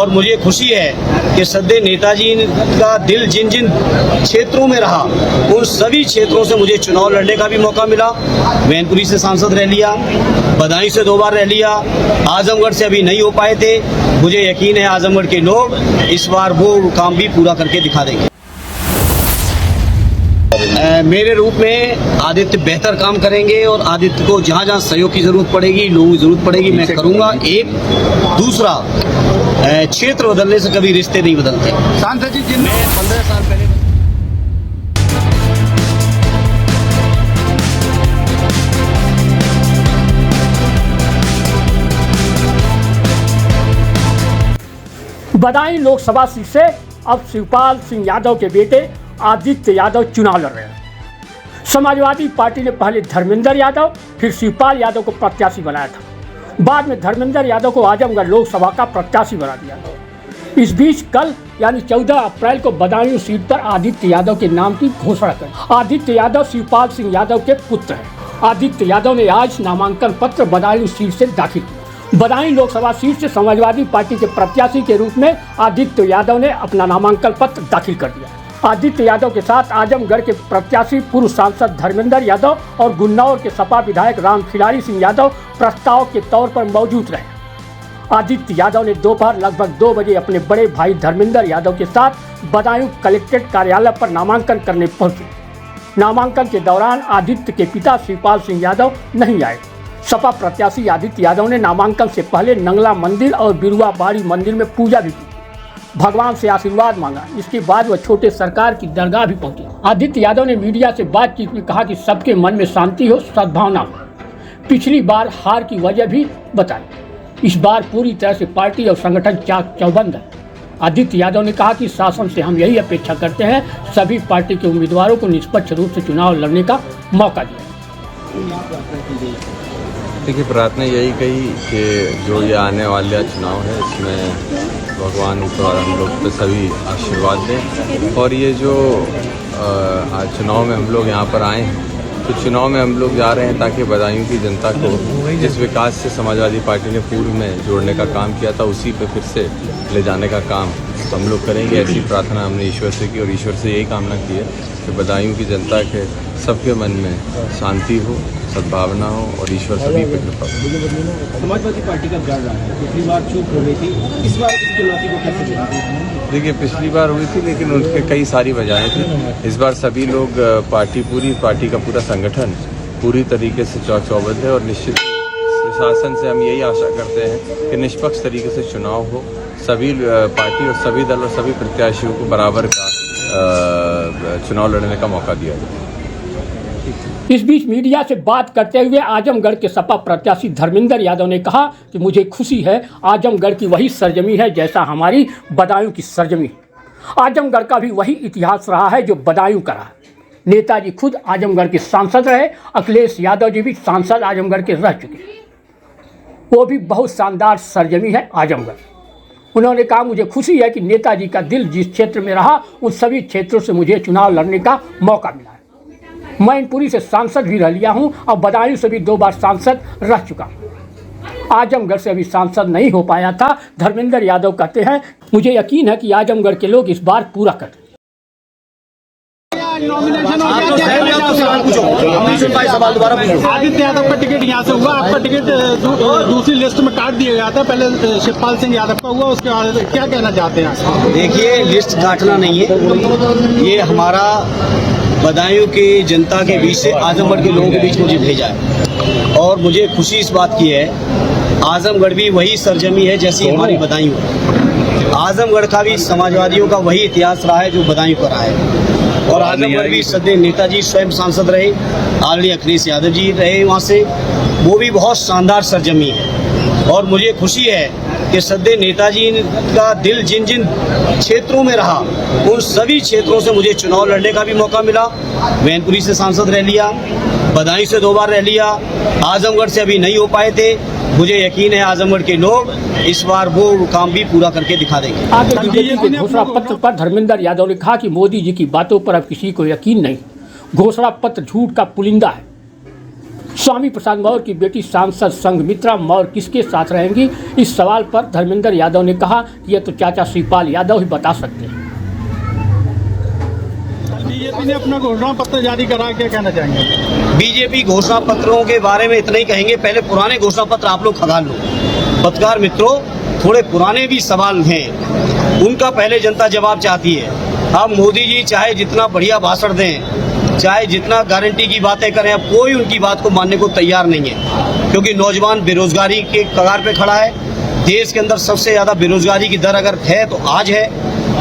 और मुझे खुशी है कि सद्य नेताजी का दिल जिन जिन क्षेत्रों में रहा उन सभी क्षेत्रों से मुझे चुनाव लड़ने का भी मौका मिला। मैनपुरी से सांसद रह लिया, बदायूं से 2 बार रह लिया, आजमगढ़ से अभी नहीं हो पाए थे। मुझे यकीन है आजमगढ़ के लोग इस बार वो काम भी पूरा करके दिखा देंगे। मेरे रूप में आदित्य बेहतर काम करेंगे और आदित्य को जहाँ जहाँ सहयोग की जरूरत पड़ेगी, लोगों की जरूरत पड़ेगी, मैं करूँगा। एक दूसरा, क्षेत्र बदलने से कभी रिश्ते नहीं बदलते। सांसद जी, जिन 15 साल पहले बदायूं लोकसभा सीट से अब शिवपाल सिंह यादव के बेटे आदित्य यादव चुनाव लड़ रहे हैं। समाजवादी पार्टी ने पहले धर्मेंद्र यादव फिर शिवपाल यादव को प्रत्याशी बनाया था। बाद में धर्मेंद्र यादव को आजमगढ़ लोकसभा का प्रत्याशी बना दिया। इस बीच कल यानी 14 अप्रैल को बदायूं सीट पर आदित्य यादव के नाम की घोषणा करी। आदित्य यादव शिवपाल सिंह यादव के पुत्र हैं। आदित्य यादव ने आज नामांकन पत्र बदायूं सीट से दाखिल किया। बदायूं लोकसभा सीट से समाजवादी पार्टी के प्रत्याशी के रूप में आदित्य यादव ने अपना नामांकन पत्र दाखिल कर दिया। आदित्य यादव के साथ आजमगढ़ के प्रत्याशी पूर्व सांसद धर्मेंद्र यादव और गुन्नौर के सपा विधायक रामखिलारी सिंह यादव प्रस्ताव के तौर पर मौजूद रहे। आदित्य यादव ने दोपहर लगभग 2 बजे अपने बड़े भाई धर्मेंद्र यादव के साथ बदायूं कलेक्ट्रेट कार्यालय पर नामांकन करने पहुंचे। नामांकन के दौरान आदित्य के पिता शिवपाल सिंह यादव नहीं आए। सपा प्रत्याशी आदित्य यादव ने नामांकन से पहले नंगला मंदिर और बिरुआ बाड़ी मंदिर में पूजा भी की, भगवान से आशीर्वाद मांगा। इसके बाद वह छोटे सरकार की दरगाह भी पहुंचे। आदित्य यादव ने मीडिया से बातचीत में कहा कि सबके मन में शांति हो, सद्भावना हो। पिछली बार हार की वजह भी बताई। इस बार पूरी तरह से पार्टी और संगठन चाक चौबंद है। आदित्य यादव ने कहा कि शासन से हम यही अपेक्षा करते हैं, सभी पार्टी के उम्मीदवारों को निष्पक्ष रूप से चुनाव लड़ने का मौका दिया। देखिए, प्रार्थना यही कही कि जो ये आने वाला चुनाव है इसमें भगवान ऊपर हम लोग पे सभी आशीर्वाद दें। और ये जो आज चुनाव में हम लोग यहाँ पर आए हैं, तो चुनाव में हम लोग जा रहे हैं ताकि बदायूं की जनता को जिस विकास से समाजवादी पार्टी ने पूर्व में जोड़ने का काम किया था उसी पे फिर से ले जाने का काम हम लोग करेंगे। ऐसी प्रार्थना हमने ईश्वर से की और ईश्वर से यही कामना की है कि बदायूं की जनता के सबके मन में शांति हो, सद्भावना हो और ईश्वर सभी पे कृपा हो। समाजवादी पार्टी का गढ़ रहा है, पिछली बार चूक हो गई थी, इस बार इस चुनौती को कैसे देखा? देखिए, पिछली बार हुई थी लेकिन उनके कई सारी वजहें थी। इस बार सभी लोग पूरी पार्टी का पूरा संगठन पूरी तरीके से चौबंद है और निश्चित प्रशासन से हम यही आशा करते हैं कि निष्पक्ष तरीके से चुनाव हो, सभी पार्टी और सभी दल और सभी प्रत्याशियों को बराबर का चुनाव लड़ने का मौका दिया जाए। इस बीच मीडिया से बात करते हुए आजमगढ़ के सपा प्रत्याशी धर्मेंद्र यादव ने कहा कि मुझे खुशी है, आजमगढ़ की वही सरजमी है जैसा हमारी बदायूं की सरजमी है। आजमगढ़ का भी वही इतिहास रहा है जो बदायूं का रहा। नेताजी खुद आजमगढ़ के सांसद रहे, अखिलेश यादव जी भी सांसद आजमगढ़ के रह चुके, वो भी बहुत शानदार सरजमी है आजमगढ़। उन्होंने कहा मुझे खुशी है कि नेताजी का दिल जिस क्षेत्र में रहा उन सभी क्षेत्रों से मुझे चुनाव लड़ने का मौका मिला है। मैनपुरी से सांसद भी रह लिया हूं और बदायूं से भी 2 बार सांसद रह चुका हूं। आजमगढ़ से अभी सांसद नहीं हो पाया था। धर्मेंद्र यादव कहते हैं मुझे यकीन है कि आजमगढ़ के लोग इस बार पूरा कर देंगे। आदित्य यादव का टिकट यहाँ से हुआ, आपका टिकट दूसरी लिस्ट में काट दिया गया था, पहले शिवपाल सिंह यादव का हुआ, उसके बाद क्या कहना चाहते हैं? देखिए, लिस्ट काटना नहीं है, ये हमारा बदायूं की जनता के बीच से आजमगढ़ के लोगों के बीच मुझे भेजा है और मुझे खुशी इस बात की है, आजमगढ़ भी वही सरजमी है जैसी हमारी बदायूं है। आजमगढ़ का भी समाजवादियों का वही इतिहास रहा है जो बदायूं का रहा है और आजमगढ़ भी सदैव नेताजी स्वयं सांसद रहे, आदरणीय अखिलेश यादव जी रहे वहाँ से, वो भी बहुत शानदार सरजमी है। और मुझे खुशी है कि सद्य नेताजी का दिल जिन जिन क्षेत्रों में रहा उन सभी क्षेत्रों से मुझे चुनाव लड़ने का भी मौका मिला। मैनपुरी से सांसद रह लिया, बदायूं से 2 बार रह लिया, आजमगढ़ से अभी नहीं हो पाए थे। मुझे यकीन है आजमगढ़ के लोग इस बार वो काम भी पूरा करके दिखा देंगे। आगे बीजेपी के घोषणा पत्र पर धर्मेंद्र यादव ने कहा कि मोदी जी की बातों पर अब किसी को यकीन नहीं। घोषणा पत्र झूठ का पुलिंदा है। स्वामी प्रसाद मौर्य की बेटी सांसद संघमित्रा मौर्य किसके साथ रहेंगी, इस सवाल पर धर्मेंद्र यादव ने कहा कि यह तो चाचा शिवपाल यादव ही बता सकते हैं। बीजेपी ने अपना घोषणा पत्र जारी करा, क्या कहना चाहेंगे? बीजेपी घोषणा पत्रों के बारे में इतना ही कहेंगे, पहले पुराने घोषणा पत्र आप लोग खंगाल लो। पत्रकार मित्रों, थोड़े पुराने भी सवाल हैं, उनका पहले जनता जवाब चाहती है। अब मोदी जी चाहे जितना बढ़िया भाषण दें, चाहे जितना गारंटी की बातें करें, अब कोई उनकी बात को मानने को तैयार नहीं है, क्योंकि नौजवान बेरोजगारी के कगार पे खड़ा है। देश के अंदर सबसे ज़्यादा बेरोजगारी की दर अगर है तो आज है।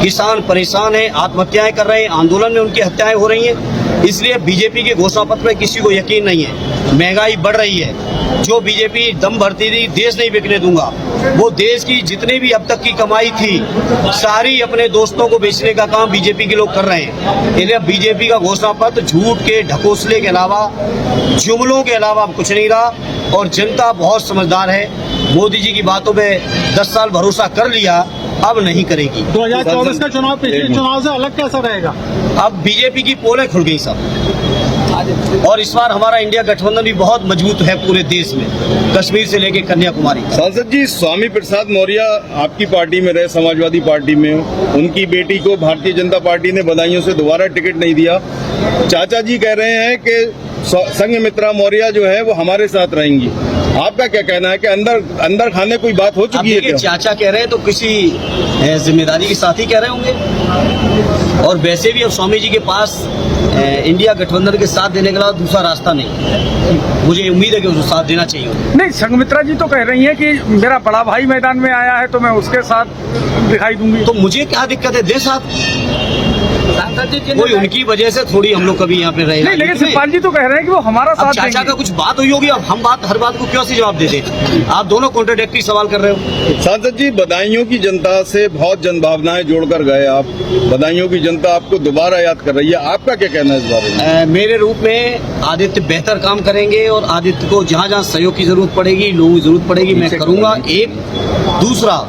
किसान परेशान हैं, आत्महत्याएं कर रहे हैं, आंदोलन में उनकी हत्याएं हो रही हैं। इसलिए बीजेपी के घोषणा पत्र में किसी को यकीन नहीं है। महंगाई बढ़ रही है, जो बीजेपी दम भरती थी देश नहीं बिकने दूंगा, वो देश की जितनी भी अब तक की कमाई थी सारी अपने दोस्तों को बेचने का काम बीजेपी के लोग कर रहे हैं। इसलिए बीजेपी का घोषणा पत्र झूठ के ढकोसले के अलावा, जुमलों के अलावा कुछ नहीं रहा। और जनता बहुत समझदार है, मोदी जी की बातों में 10 साल भरोसा कर लिया, अब नहीं करेगी। 2024 का चुनाव पिछले चुनाव से अलग कैसा रहेगा? अब बीजेपी की पोलें खुल गई सब, और इस बार हमारा इंडिया गठबंधन भी बहुत मजबूत है पूरे देश में, कश्मीर से लेकर कन्याकुमारी। सांसद जी, स्वामी प्रसाद मौर्य आपकी पार्टी में रहे, समाजवादी पार्टी में, उनकी बेटी को भारतीय जनता पार्टी ने बधाइयों से दोबारा टिकट नहीं दिया। चाचा जी कह रहे हैं कि संघमित्रा मौर्य जो है वो हमारे साथ रहेंगी। आपका क्या कहना है कि अंदर खाने कोई बात हो चुकी है क्या? चाचा कह रहे हैं तो किसी जिम्मेदारी के साथ ही कह रहे होंगे, और वैसे भी अब स्वामी जी के पास इंडिया गठबंधन के साथ देने के अलावा दूसरा रास्ता नहीं है। मुझे उम्मीद है कि उसको साथ देना चाहिए। नहीं, संघमित्रा जी तो कह रही हैं कि मेरा बड़ा भाई मैदान में आया है तो मैं उसके साथ दिखाई दूंगी। तो मुझे क्या दिक्कत है, दे साथ। कोई उनकी वजह से थोड़ी हम लोग कभी यहाँ पे रहे। नहीं, लेकिन शिवपाल जी तो कह रहे हैं कि वो हमारा साथ चाचा देंगे। का कुछ बात हुई होगी, अब हम हर बात को क्यों से जवाब दे दें? आप दोनों कॉन्ट्राडिक्टरी सवाल कर रहे हो। सांसद जी, बदायूं की जनता से बहुत जनभावनाएं जोड़कर गए आप, बदायूं की जनता आपको दोबारा याद कर रही है, आपका क्या कहना है इस बारे में? मेरे रूप में आदित्य बेहतर काम करेंगे, और आदित्य को जहाँ जहाँ सहयोग की जरूरत पड़ेगी, लोगों की जरूरत पड़ेगी, मैं करूंगा। एक दूसरा,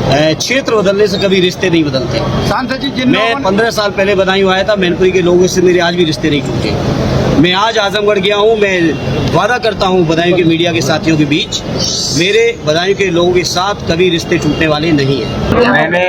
क्षेत्र बदलने से कभी रिश्ते नहीं बदलते। सांसद जी, मैं 15 साल पहले बदायूं आया था, मैनपुरी के लोगों से मेरे आज भी रिश्ते नहीं टूटे। मैं आज आजमगढ़ गया हूं, मैं वादा करता हूं बदायूं के मीडिया के साथियों के बीच, मेरे बदायूं के लोगों के साथ कभी रिश्ते टूटने वाले नहीं है। मैंने